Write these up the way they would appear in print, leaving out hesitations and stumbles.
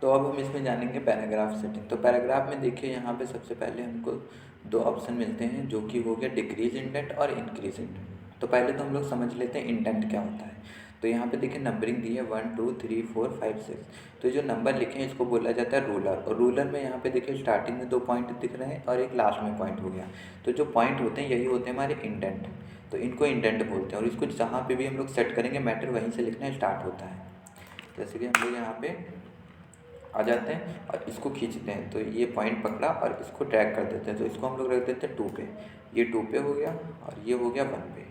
तो अब हम इसमें जानेंगे पैराग्राफ सेटिंग। तो पैराग्राफ में देखिए यहाँ पे सबसे पहले हमको दो ऑप्शन मिलते हैं, जो कि हो गया डिक्रीज इंडेंट और इंक्रीज इंडेंट। तो पहले तो हम लोग समझ लेते हैं इंडेंट क्या होता है। तो यहाँ पे देखिए नंबरिंग दी है 1 2 3 4 5 6। तो जो नंबर लिखे हैं इसको बोला जाता है रूलर। और रूलर में यहाँ पे देखिए स्टार्टिंग में 2 पॉइंट दिख रहे हैं और एक लास्ट में पॉइंट हो गया। तो जो पॉइंट होते हैं यही होते हैं हमारे इंडेंट। तो इनको इंडेंट बोलते हैं। और इसको जहाँ पे भी हम लोग सेट करेंगे मैटर वहीं से लिखना स्टार्ट होता है। जैसे कि हम लोग यहाँ पे आ जाते हैं और इसको खींचते हैं, तो ये पॉइंट पकड़ा और इसको ड्रैग कर देते हैं। तो इसको हम लोग रख देते हैं 2 पे। ये 2 पे हो गया और ये हो गया 1 पे।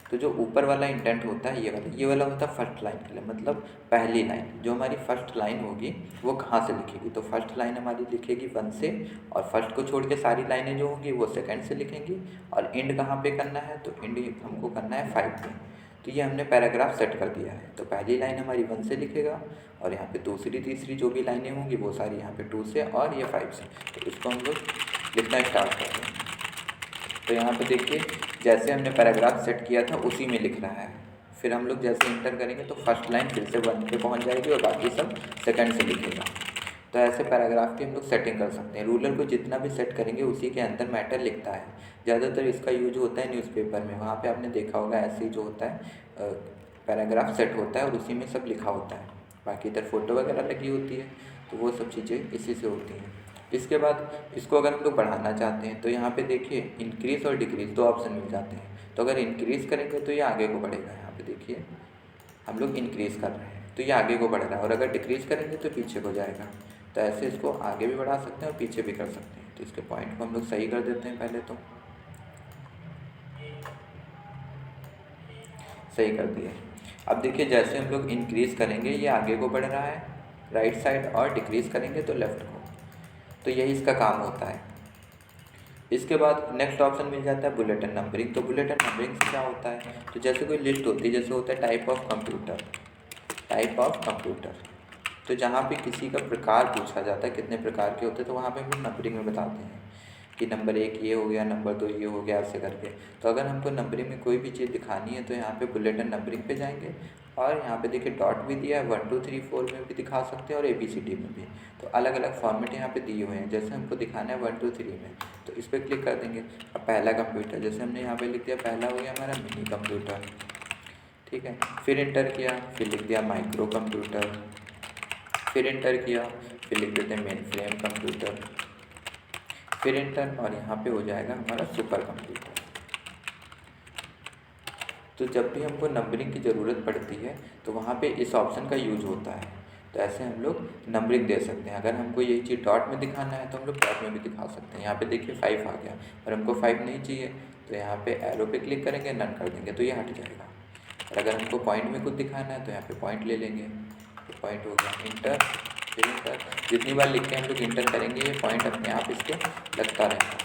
तो जो ऊपर वाला इंडेंट होता है ये वाला होता है फर्स्ट लाइन के लिए, मतलब पहली लाइन। जो हमारी फर्स्ट लाइन होगी वो कहाँ से लिखेगी, तो फर्स्ट लाइन हमारी लिखेगी 1 से, और फर्स्ट को छोड़ के सारी लाइनें जो होंगी वो सेकंड से लिखेंगी। और एंड कहाँ पे करना है, तो एंड हमको करना है 5 पे। तो ये हमने पैराग्राफ सेट कर दिया है। तो पहली लाइन हमारी 1 से लिखेगा और यहाँ पे दूसरी तीसरी जो भी लाइनें होंगी वो सारी यहाँ पे 2 से और ये 5 से। तो इसको हम लोग लिखना स्टार्ट करते हैं। तो यहाँ पे देखिए जैसे हमने पैराग्राफ सेट किया था उसी में लिख रहा है। फिर हम लोग जैसे इंटर करेंगे तो फर्स्ट लाइन फिर से 1 पे पहुँच जाएगी और बाकी सब सेकंड से लिखेगा। तो ऐसे पैराग्राफ की हम लोग सेटिंग कर सकते हैं। रूलर को जितना भी सेट करेंगे उसी के अंदर मैटर लिखता है। ज़्यादातर इसका यूज होता है न्यूज़पेपर में, वहाँ पे आपने देखा होगा ऐसे ही जो होता है पैराग्राफ सेट होता है और उसी में सब लिखा होता है। बाकी इधर फ़ोटो वगैरह लगी होती है, तो वो सब चीज़ें इसी से होती हैं। इसके बाद इसको अगर हम लोग बढ़ाना चाहते हैं तो यहाँ पे देखिए इंक्रीज़ और डिक्रीज़ 2 ऑप्शन मिल जाते हैं। तो अगर इंक्रीज़ करेंगे तो ये आगे को बढ़ेगा। यहाँ पे देखिए हम लोग इंक्रीज़ कर रहे हैं तो ये आगे को बढ़ रहा है, और अगर डिक्रीज़ करेंगे तो पीछे को जाएगा। तो ऐसे इसको आगे भी बढ़ा सकते हैं और पीछे भी कर सकते हैं। तो इसके पॉइंट को हम लोग सही कर देते हैं, पहले तो सही कर दिए। अब देखिए जैसे हम लोग इंक्रीज़ करेंगे ये आगे को बढ़ रहा है राइट साइड, और डिक्रीज़ करेंगे तो लेफ़्ट को। तो यही इसका काम होता है। इसके बाद नेक्स्ट ऑप्शन मिल जाता है बुलेटिन नंबरिंग। तो बुलेटिन नंबरिंग से क्या होता है, तो जैसे कोई लिस्ट होती है, जैसे होता है टाइप ऑफ कंप्यूटर। तो जहाँ पे किसी का प्रकार पूछा जाता है कितने प्रकार के होते हैं, तो वहाँ पे हम नंबरिंग में बताते हैं कि नंबर 1 ये हो गया, नंबर 2 ये हो गया, ऐसे करके। तो अगर हमको नंबरिंग में कोई भी चीज़ दिखानी है तो यहाँ पे बुलेटिन नंबरिंग पे जाएंगे, और यहाँ पे देखिए डॉट भी दिया है, 1 2 3 4 में भी दिखा सकते हैं और ABCD में भी। तो अलग अलग फॉर्मेट यहाँ पे दिए हुए हैं। जैसे हमको दिखाना है 1 2 3 में, तो इस पर क्लिक कर देंगे। अब पहला कंप्यूटर, जैसे हमने यहाँ पे लिख दिया, पहला हो गया हमारा मिनी कंप्यूटर, ठीक है। फिर इंटर किया, फिर लिख दिया माइक्रो कंप्यूटर, फिर इंटर किया, फिर लिख देते हैं मेन फ्रेम कंप्यूटर, फिर इंटर, और यहाँ पे हो जाएगा हमारा सुपर कंप्यूटर। तो जब भी हमको नंबरिंग की ज़रूरत पड़ती है तो वहाँ पे इस ऑप्शन का यूज होता है। तो ऐसे हम लोग नंबरिंग दे सकते हैं। अगर हमको यही चीज़ डॉट में दिखाना है तो हम लोग डॉट में भी दिखा सकते हैं। यहाँ पे देखिए 5 आ गया, और हमको 5 नहीं चाहिए तो यहाँ पे एरो पे क्लिक करेंगे, नन कर देंगे तो ये हट जाएगा। और अगर हमको पॉइंट में कुछ दिखाना है तो यहाँ पे पॉइंट ले लेंगे, तो पॉइंट हो गया, इंटर, फिर इंटर। जितनी बार लिख के हम लोग इंटर करेंगे ये पॉइंट अपने आप इसके लगता रहेगा।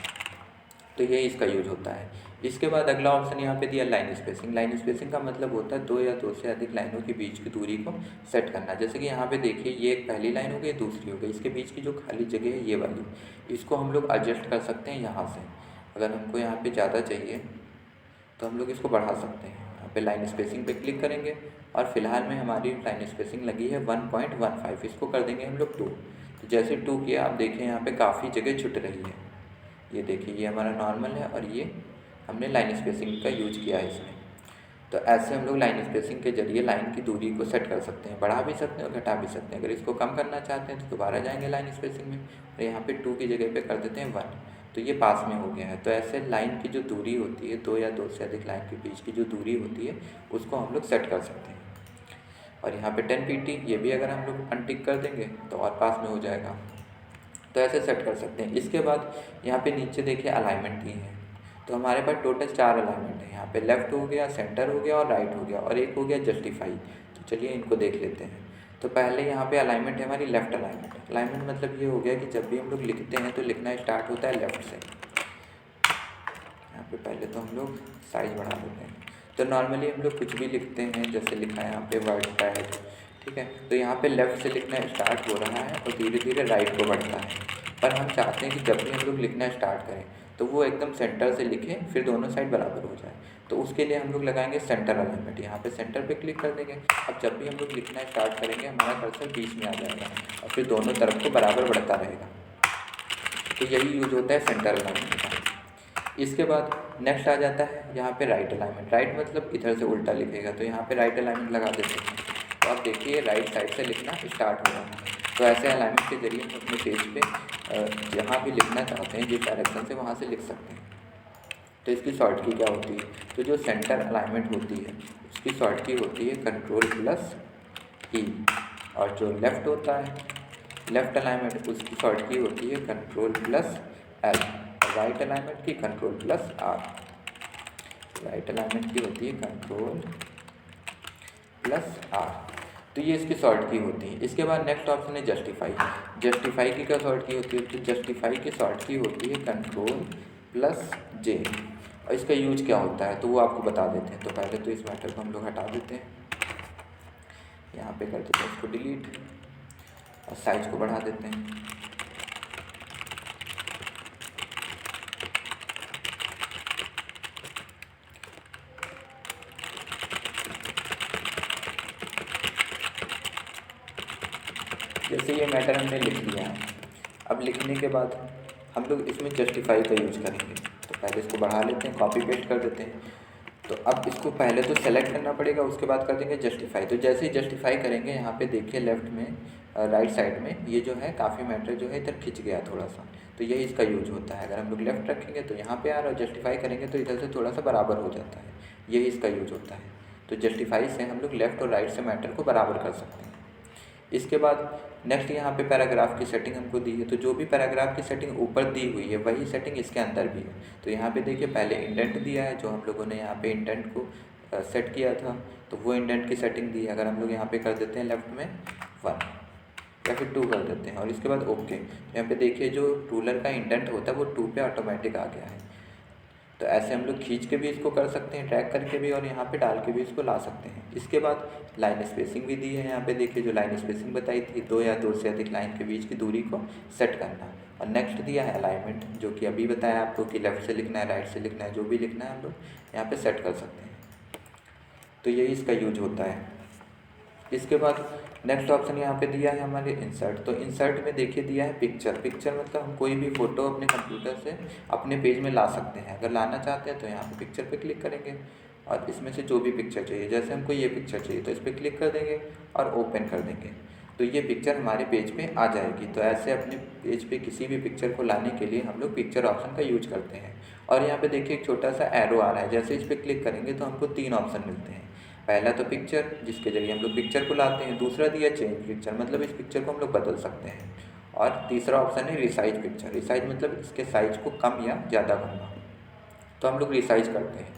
तो ये इसका यूज होता है। इसके बाद अगला ऑप्शन यहाँ पे दिया लाइन स्पेसिंग। लाइन स्पेसिंग का मतलब होता है 2 या 2 से अधिक लाइनों के बीच की दूरी को सेट करना। जैसे कि यहाँ पे देखिए ये एक पहली लाइन हो गई, दूसरी हो गई, इसके बीच की जो खाली जगह है ये वाली, इसको हम लोग एडजस्ट कर सकते हैं यहाँ से। अगर हमको यहाँ पे ज़्यादा चाहिए तो हम लोग इसको बढ़ा सकते हैं। यहाँ पे लाइन स्पेसिंग पे क्लिक करेंगे, और फिलहाल में हमारी लाइन स्पेसिंग लगी है 1.15, इसको कर देंगे हम लोग 2। तो जैसे 2 किया, आप देखें यहाँ पे काफ़ी जगह छुट रही है। ये देखिए ये हमारा नॉर्मल है, और ये हमने लाइन स्पेसिंग का यूज किया है इसमें। तो ऐसे हम लोग लाइन स्पेसिंग के जरिए लाइन की दूरी को सेट कर सकते हैं, बढ़ा भी सकते हैं और घटा भी सकते हैं। अगर इसको कम करना चाहते हैं तो दोबारा जाएंगे लाइन स्पेसिंग में, और यहाँ पे 2 की जगह पे कर देते हैं 1, तो ये पास में हो गया है। तो ऐसे लाइन की जो दूरी होती है, 2 या 2 से अधिक लाइन के बीच की जो दूरी होती है उसको हम लोग सेट कर सकते हैं। और यहाँ पे 10 pt ये भी अगर हम लोग अनटिक कर देंगे तो और पास में हो जाएगा। तो ऐसे सेट कर सकते हैं। इसके बाद यहाँ पे नीचे देखिए अलाइनमेंट दी है। तो हमारे पास टोटल 4 अलाइनमेंट है। यहाँ पे लेफ़्ट हो गया, सेंटर हो गया और राइट हो गया, और एक हो गया जस्टिफाई। तो चलिए इनको देख लेते हैं। तो पहले यहाँ पे अलाइनमेंट है हमारी लेफ़्ट अलाइनमेंट। अलाइनमेंट मतलब ये हो गया कि जब भी हम लोग लिखते हैं तो लिखना स्टार्ट होता है लेफ़्ट से। यहाँ पे पहले तो हम लोग साइज बढ़ा देते हैं। तो नॉर्मली हम लोग कुछ भी लिखते हैं, जैसे लिखा है यहाँ पे वर्ड पैड, ठीक है। तो यहाँ पे लेफ़्ट से लिखना स्टार्ट हो रहा है और धीरे धीरे राइट को बढ़ता है। पर हम चाहते हैं कि जब भी हम लोग लिखना स्टार्ट करें तो वो एकदम सेंटर से लिखें, फिर दोनों साइड बराबर हो जाए। तो उसके लिए हम लोग लगाएंगे सेंटर अलाइनमेंट। यहाँ पे सेंटर पे क्लिक कर देंगे। अब जब भी हम लोग लिखना स्टार्ट करेंगे हमारा कर्सर बीच में आ जाएगा, और फिर दोनों तरफ को बराबर बढ़ता रहेगा। तो यही यूज होता है सेंटर अलाइनमेंट का। इसके बाद नेक्स्ट आ जाता है यहाँ पे राइट अलाइनमेंट। राइट मतलब इधर से उल्टा लिखेगा, तो यहाँ पे राइट अलाइनमेंट लगा देते हैं। तो आप देखिए राइट साइड से लिखना स्टार्ट हो रहा है। तो ऐसे अलाइनमेंट के जरिए हम अपने पेज पे जहाँ भी लिखना चाहते हैं जिस डायरेक्शन से वहाँ से लिख सकते हैं। तो इसकी शॉर्ट की क्या होती है, तो जो सेंटर अलाइनमेंट होती है उसकी शॉर्ट की होती है Ctrl+E, और जो लेफ़्ट होता है लेफ़्ट अलाइनमेंट उसकी शॉर्ट की होती है Ctrl+L, और राइट अलाइनमेंट की Ctrl+R। राइट अलाइनमेंट की होती है Ctrl+R। तो ये इसकी शॉर्ट की होती है। इसके बाद नेक्स्ट ऑप्शन है जस्टिफाई। जस्टिफाई की क्या शॉर्ट की होती है, तो जस्टिफाई की शॉर्ट की होती है Ctrl+J। और इसका यूज क्या होता है तो वो आपको बता देते हैं। तो पहले तो इस मैटर को हम लोग हटा देते हैं, यहाँ पे कर देते हैं इसको डिलीट, और साइज को बढ़ा देते हैं। जैसे ये मैटर हमने लिख लिया है, अब लिखने के बाद हम लोग इसमें जस्टिफाई का यूज़ करेंगे। तो पहले इसको बढ़ा लेते हैं, कॉपी पेस्ट कर देते हैं। तो अब इसको पहले तो सेलेक्ट करना पड़ेगा, उसके बाद कर देंगे जस्टिफाई। तो जैसे ही जस्टिफाई करेंगे यहाँ पे देखिए लेफ़्ट में राइट साइड में ये जो है काफ़ी मैटर जो है इधर खिंच गया थोड़ा सा। तो यही इसका यूज होता है। अगर हम लोग लेफ़्ट रखेंगे तो यहाँ पे आ रहा है, जस्टिफाई करेंगे तो इधर से थोड़ा सा बराबर हो जाता है। यही इसका यूज होता है। तो जस्टिफाई से हम लोग लेफ़्ट और राइट से मैटर को बराबर कर सकते हैं। इसके बाद नेक्स्ट यहाँ पे पैराग्राफ की सेटिंग हमको दी है। तो जो भी पैराग्राफ की सेटिंग ऊपर दी हुई है वही सेटिंग इसके अंदर भी है। तो यहाँ पे देखिए पहले इंडेंट दिया है, जो हम लोगों ने यहाँ पे इंडेंट को सेट किया था, तो वो इंडेंट की सेटिंग दी है। अगर हम लोग यहाँ पे कर देते हैं लेफ़्ट में 1 या फिर 2 कर देते हैं, और इसके बाद ओके, तो यहाँ पे देखिए जो रूलर का इंडेंट होता है वो 2 पे ऑटोमेटिक आ गया है। तो ऐसे हम लोग खींच के भी इसको कर सकते हैं, ट्रैक करके भी, और यहाँ पे डाल के भी इसको ला सकते हैं। इसके बाद लाइन स्पेसिंग भी दी है। यहाँ पे देखिए जो लाइन स्पेसिंग बताई थी, 2 या 2 से अधिक लाइन के बीच की दूरी को सेट करना। और नेक्स्ट दिया है अलाइनमेंट, जो कि अभी बताया आपको कि लेफ़्ट से लिखना है, राइट से लिखना है, जो भी लिखना है हम लोग यहाँ पर सेट कर सकते हैं। तो यही इसका यूज होता है। इसके बाद नेक्स्ट ऑप्शन यहाँ पे दिया है हमारे इंसर्ट। तो इंसर्ट में देखिए दिया है पिक्चर। पिक्चर मतलब हम कोई भी फ़ोटो अपने कंप्यूटर से अपने पेज में ला सकते हैं। अगर लाना चाहते हैं तो यहाँ पे पिक्चर पे क्लिक करेंगे, और इसमें से जो भी पिक्चर चाहिए, जैसे हमको ये पिक्चर चाहिए तो इस पर क्लिक कर देंगे और ओपन कर देंगे, तो ये पिक्चर हमारे पेज पे आ जाएगी। तो ऐसे अपने पेज पे किसी भी पिक्चर को लाने के लिए हम लोग पिक्चर ऑप्शन का यूज करते हैं। और यहाँ पे देखिए एक छोटा सा एरो आ रहा है, जैसे इस पर क्लिक करेंगे तो हमको 3 ऑप्शन मिलते हैं। पहला तो पिक्चर, जिसके जरिए हम लोग पिक्चर को लाते हैं। दूसरा दिया चेंज पिक्चर, मतलब इस पिक्चर को हम लोग बदल सकते हैं। और तीसरा ऑप्शन है रिसाइज पिक्चर। रिसाइज मतलब इसके साइज को कम या ज़्यादा करना, तो हम लोग रिसाइज करते हैं।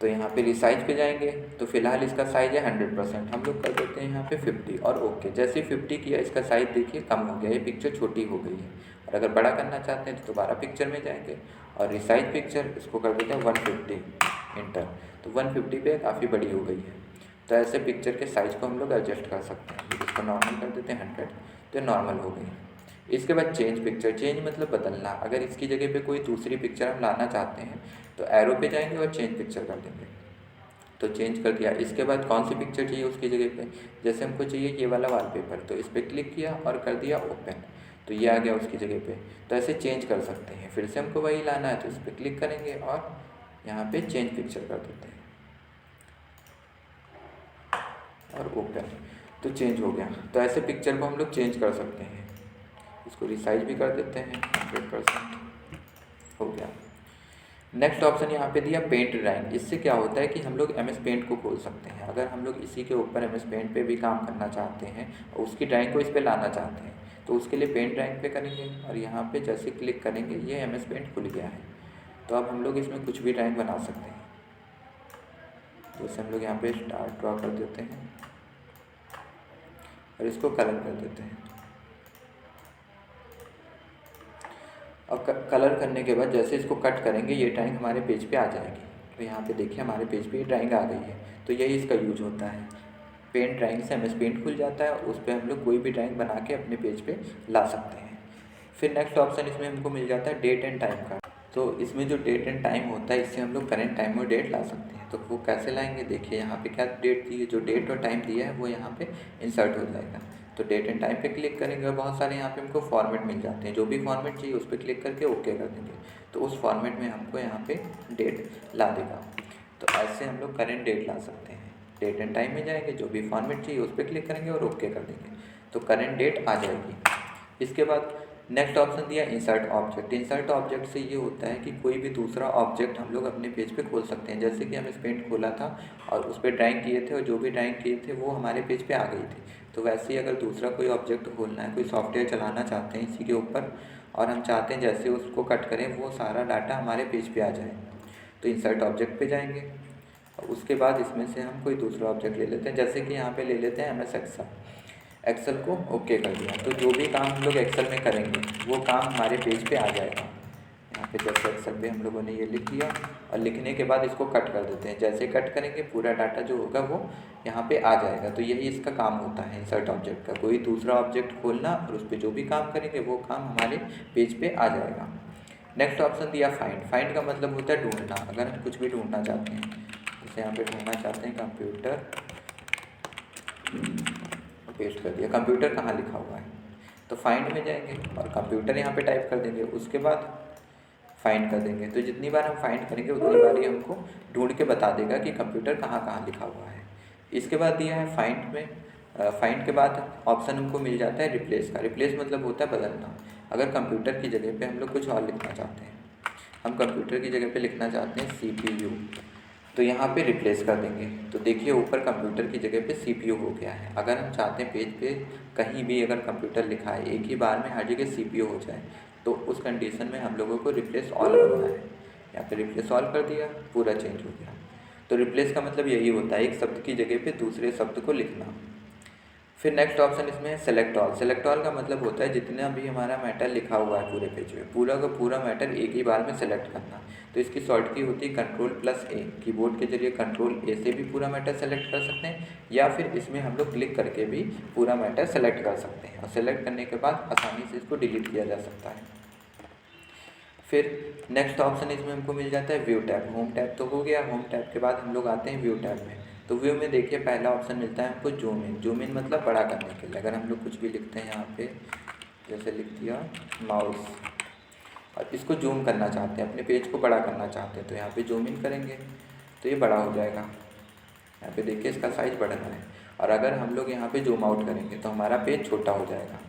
तो यहाँ पे रिसाइज पे जाएंगे, तो फिलहाल इसका साइज़ है 100%, हम लोग कर देते हैं यहाँ पे 50 और ओके। जैसे ही 50 किया इसका साइज़ देखिए कम हो गया, ये पिक्चर छोटी हो गई है। और अगर बड़ा करना चाहते हैं तो दोबारा पिक्चर में जाएंगे और रिसाइज पिक्चर, इसको कर देते हैं 150, इंटर। तो 150 पे काफ़ी बड़ी हो गई है। तो ऐसे पिक्चर के साइज़ को हम लोग एडजस्ट कर सकते हैं। इसको नॉर्मल कर देते हैं 100, तो नॉर्मल हो गई। इसके बाद चेंज पिक्चर। चेंज मतलब बदलना। अगर इसकी जगह पे कोई दूसरी पिक्चर हम लाना चाहते हैं तो एरो पे जाएंगे और चेंज पिक्चर कर देंगे, तो चेंज कर दिया। इसके बाद कौन सी पिक्चर चाहिए उसकी जगह पे, जैसे हमको चाहिए ये वाला वॉलपेपर, तो इस पर क्लिक किया और कर दिया ओपन, तो ये आ गया उसकी जगह पे। तो ऐसे चेंज कर सकते हैं। फिर से हमको वही लाना है तो इस पर क्लिक करेंगे और यहाँ पे चेंज पिक्चर कर देते हैं और ओपन, तो चेंज हो गया। तो ऐसे पिक्चर को हम लोग चेंज कर सकते हैं। इसको रिसाइज भी कर देते हैं 100%, हो गया। नेक्स्ट ऑप्शन यहाँ पे दिया पेंट ड्राइंग। इससे क्या होता है कि हम लोग MS पेंट को खोल सकते हैं। अगर हम लोग इसी के ऊपर MS पेंट पे भी काम करना चाहते हैं और उसकी ड्राइंग को इस पर लाना चाहते हैं तो उसके लिए पेंट ड्राइंग पे करेंगे और यहाँ पे जैसे क्लिक करेंगे ये MS पेंट खुल गया है। तो अब हम लोग इसमें कुछ भी ड्राइंग बना सकते हैं। जैसे हम लोग यहाँ पे स्टार ड्रॉ कर देते हैं और इसको कलर कर देते हैं। और कलर करने के बाद जैसे इसको कट करेंगे ये ड्राइंग हमारे पेज पे आ जाएगी। तो यहाँ पे देखिए हमारे पेज पे ये ड्राइंग आ गई है। तो यही इसका यूज होता है। पेंट ड्राइंग से MS पेंट खुल जाता है, उस पर हम लोग कोई भी ड्राइंग बना के अपने पेज पे ला सकते हैं। फिर नेक्स्ट ऑप्शन इसमें हमको मिल जाता है डेट एंड टाइम का। तो इसमें जो डेट एंड टाइम होता है इससे हम लोग करेंट टाइम और डेट ला सकते हैं। तो वो कैसे लाएंगे, देखिए यहाँ पे क्या डेट दी है, जो डेट और टाइम दिया है वो यहाँ पे इंसर्ट हो जाएगा। तो डेट एंड टाइम पे क्लिक करेंगे और बहुत सारे यहाँ पे हमको फॉर्मेट मिल जाते हैं। जो भी फॉर्मेट चाहिए उस पर क्लिक करके ओके कर देंगे, तो उस फॉर्मेट में हमको यहाँ पे डेट ला देगा। तो ऐसे हम लोग करेंट डेट ला सकते हैं। डेट एंड टाइम में जाएंगे, जो भी फॉर्मेट चाहिए उस पर क्लिक करेंगे और ओके कर देंगे, तो करेंट डेट आ जाएगी। इसके बाद नेक्स्ट ऑप्शन दिया इंसर्ट ऑब्जेक्ट। इंसर्ट ऑब्जेक्ट से ये होता है कि कोई भी दूसरा ऑब्जेक्ट हम लोग अपने पेज पे खोल सकते हैं। जैसे कि हमने पेंट खोला था और उस पर ड्राइंग किए थे और जो भी ड्राइंग किए थे वो हमारे पेज पे आ गई थी। तो वैसे ही अगर दूसरा कोई ऑब्जेक्ट खोलना है, कोई सॉफ्टवेयर चलाना चाहते हैं इसी के ऊपर, और हम चाहते हैं जैसे उसको कट करें वो सारा डाटा हमारे पेज पे आ जाए, तो इंसर्ट ऑब्जेक्ट पे जाएंगे। और उसके बाद इसमें से हम कोई दूसरा ऑब्जेक्ट ले लेते हैं, जैसे कि यहाँ पे ले लेते हैं MS एक्सेल को ओके कर दिया। तो जो भी काम हम लोग एक्सेल में करेंगे वो काम हमारे पेज पे आ जाएगा। यहाँ पे जैसे एक्सेल पे हम लोगों ने ये लिख दिया और लिखने के बाद इसको कट कर देते हैं। जैसे कट करेंगे पूरा डाटा जो होगा वो यहाँ पे आ जाएगा। तो यही इसका काम होता है इंसर्ट ऑब्जेक्ट का, कोई दूसरा ऑब्जेक्ट खोलना और उस पर जो भी काम करेंगे वो काम हमारे पेज पे आ जाएगा। नेक्स्ट ऑप्शन दिया फाइंड। फाइंड का मतलब होता है ढूंढना। अगर हम कुछ भी ढूंढना चाहते हैं, जैसे यहाँ पे ढूंढना चाहते हैं कंप्यूटर, पेस्ट कर दिया, कंप्यूटर कहाँ लिखा हुआ है, तो फाइंड में जाएंगे और कंप्यूटर यहाँ पे टाइप कर देंगे, उसके बाद फाइंड कर देंगे। तो जितनी बार हम फाइंड करेंगे उतनी बार ही हमको ढूंढ के बता देगा कि कंप्यूटर कहाँ कहाँ लिखा हुआ है। इसके बाद दिया है फाइंड में, फाइंड के बाद ऑप्शन हमको मिल जाता है रिप्लेस का। रिप्लेस मतलब होता है बदलना। अगर कंप्यूटर की जगह पे हम लोग कुछ और लिखना चाहते हैं, हम कंप्यूटर की जगह पे लिखना चाहते हैं CPU, तो यहाँ पे रिप्लेस कर देंगे। तो देखिए ऊपर कंप्यूटर की जगह पे CPU हो गया है। अगर हम चाहते हैं पेज पे कहीं भी अगर कंप्यूटर लिखा है एक ही बार में हर जगह CPU हो जाए, तो उस कंडीशन में हम लोगों को रिप्लेस ऑल करना है। यहाँ पे रिप्लेस ऑल कर दिया, पूरा चेंज हो गया। तो रिप्लेस का मतलब यही होता है एक शब्द की जगह पे दूसरे शब्द को लिखना। फिर नेक्स्ट ऑप्शन इसमें है सेलेक्ट ऑल। सेलेक्ट ऑल का मतलब होता है जितना भी हमारा मैटर लिखा हुआ है पूरे पेज में, पूरा का पूरा मैटर एक ही बार में सेलेक्ट करना। तो इसकी शॉर्ट की होती है Ctrl+A। कीबोर्ड के जरिए Ctrl+A से भी पूरा मैटर सेलेक्ट कर सकते हैं, या फिर इसमें हम लोग क्लिक करके भी पूरा मैटर सेलेक्ट कर सकते हैं, और सेलेक्ट करने के बाद आसानी से इसको डिलीट किया जा सकता है। फिर नेक्स्ट ऑप्शन इसमें हमको मिल जाता है व्यू टैब। होम टैब तो हो गया, होम टैब के बाद हम लोग आते हैं व्यू टैब में। तो व्यू में देखिए पहला ऑप्शन मिलता है हमको जूम इन। जूम इन मतलब बड़ा करने के लिए। अगर हम लोग कुछ भी लिखते हैं यहाँ पे, जैसे लिख दिया माउस, और इसको जूम करना चाहते हैं, अपने पेज को बड़ा करना चाहते हैं, तो यहाँ पे जूम इन करेंगे तो ये बड़ा हो जाएगा। यहाँ पे देखिए इसका साइज़ बढ़ रहा है। और अगर हम लोग यहाँ पे जूम आउट करेंगे तो हमारा पेज छोटा हो जाएगा।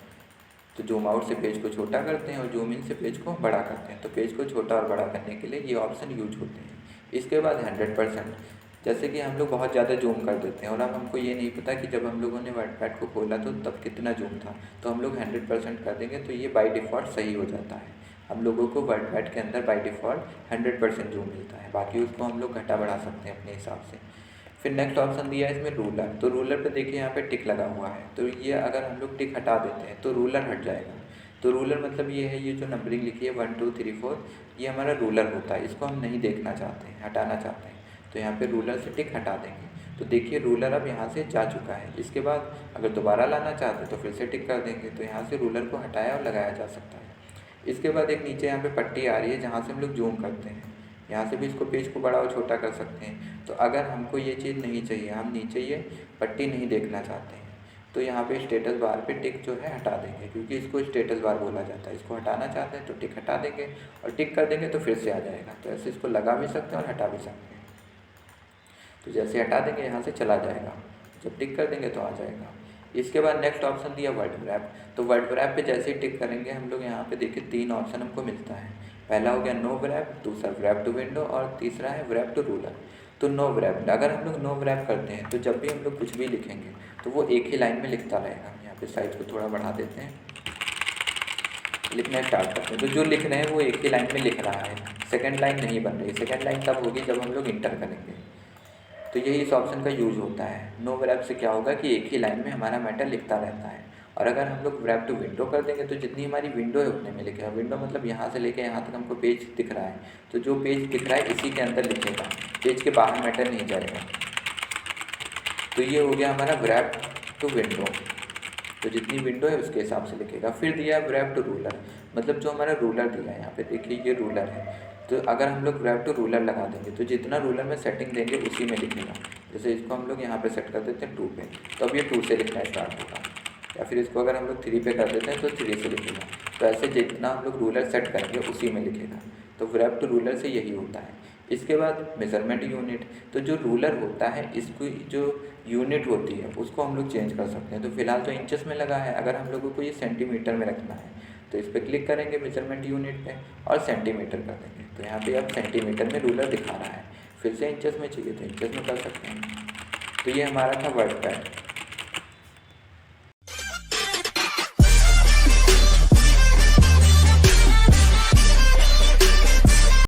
तो जूम आउट से पेज को छोटा करते हैं और जूम इन से पेज को बड़ा करते हैं। तो पेज को छोटा और बड़ा करने के लिए ये ऑप्शन यूज होते हैं। इसके बाद 100%, जैसे कि हम लोग बहुत ज़्यादा जूम कर देते हैं और अब हमको ये नहीं पता कि जब हम लोगों ने वर्डपैड को खोला तो तब कितना जूम था, तो हम लोग 100% कर देंगे, तो ये बाय डिफ़ॉल्ट सही हो जाता है। हम लोगों को वर्डपैड के अंदर बाय डिफ़ॉल्ट 100% जूम मिलता है, बाकी उसको हम लोग घटा बढ़ा सकते हैं अपने हिसाब से। फिर नेक्स्ट ऑप्शन दिया है इसमें रूलर। तो रूलर पे देखिए यहाँ पे टिक लगा हुआ है, तो ये अगर हम लोग टिक हटा देते हैं तो रूलर हट जाएगा। तो रूलर मतलब ये है, ये जो नंबरिंग लिखी है 1 2 3 4, ये हमारा रूलर होता है। इसको हम नहीं देखना चाहते हैं, हटाना चाहते हैं, तो यहाँ पे रूलर से टिक हटा देंगे। तो देखिए रूलर अब यहाँ से जा चुका है। इसके बाद अगर दोबारा लाना चाहते हैं तो फिर से टिक कर देंगे, तो यहाँ से रूलर को हटाया और लगाया जा सकता है। इसके बाद एक नीचे यहाँ पे पट्टी आ रही है जहाँ से हम लोग जूम करते हैं, यहाँ से भी इसको पेज को बड़ा और छोटा कर सकते हैं। तो अगर हमको ये चीज़ नहीं चाहिए, हम नीचे ये पट्टी नहीं देखना चाहते हैं, तो यहाँ पे स्टेटस बार पे टिक जो है हटा देंगे, क्योंकि इसको स्टेटस बार बोला जाता है। इसको हटाना चाहते हैं तो टिक हटा देंगे और टिक कर देंगे तो फिर से आ जाएगा। तो ऐसे इसको लगा भी सकते हैं और हटा भी सकते हैं। तो जैसे हटा देंगे यहाँ से चला जाएगा, जब टिक कर देंगे तो आ जाएगा। इसके बाद नेक्स्ट ऑप्शन दिया वर्ड रैप। तो वर्ड रैप पे जैसे ही टिक करेंगे हम लोग यहाँ पे देखिए 3 ऑप्शन हमको मिलता है। पहला हो गया नो रैप, दूसरा रैप टू विंडो और तीसरा है रैप टू रूलर। तो नो रैप, अगर हम लोग नो रैप करते हैं तो जब भी हम लोग कुछ भी लिखेंगे तो वो एक ही लाइन में लिखता रहेगा। यहाँ पे साइज को थोड़ा बढ़ा देते हैं, लिखना स्टार्ट करते हैं, तो जो लिख रहे हैं वो एक ही लाइन में लिख रहा है, सेकेंड लाइन नहीं बन रही। सेकेंड लाइन तब होगी जब हम लोग इंटर करेंगे। तो यही इस ऑप्शन का यूज़ होता है। नो रैप से क्या होगा कि एक ही लाइन में हमारा मैटर लिखता रहता है। और अगर हम लोग रैप टू विंडो कर देंगे तो जितनी हमारी विंडो है उतने में लिखेगा। विंडो मतलब यहाँ से लेके यहाँ तक हमको पेज दिख रहा है, तो जो पेज दिख रहा है इसी के अंदर लिखेगा, पेज के बाहर मैटर नहीं जाएगा। तो ये हो गया हमारा रैप टू विंडो, तो जितनी विंडो है उसके हिसाब से लिखेगा। फिर दिया है रैप टू रूलर, मतलब जो हमारा रूलर दिया है, यहाँ पे देखिए ये रूलर है। तो अगर हम लोग रैप टू रूलर लगा देंगे तो जितना रूलर में सेटिंग देंगे उसी में लिखेगा। जैसे इसको हम लोग यहाँ पे सेट कर देते हैं 2 पे, तो अब ये 2 से लिखना स्टार्ट होगा। या फिर इसको अगर हम लोग 3 पे कर देते हैं तो 3 से लिखेगा। तो ऐसे जितना हम लोग रूलर सेट करेंगे उसी में लिखेगा। तो व्रैप्ड रूलर से यही होता है। इसके बाद मेज़रमेंट यूनिट, तो जो रूलर होता है इसकी जो यूनिट होती है उसको हम लोग चेंज कर सकते हैं। तो फिलहाल तो इंचेस में लगा है, अगर हम लोगों को ये सेंटीमीटर में रखना है तो इस पर क्लिक करेंगे मेज़रमेंट यूनिट पे और सेंटीमीटर कर देंगे। तो यहाँ पे अब सेंटीमीटर में रूलर दिखा रहा है। फिर से इंचेस में चाहिए तो इंचेस में कर सकते हैं। तो ये हमारा था वर्ड पैड।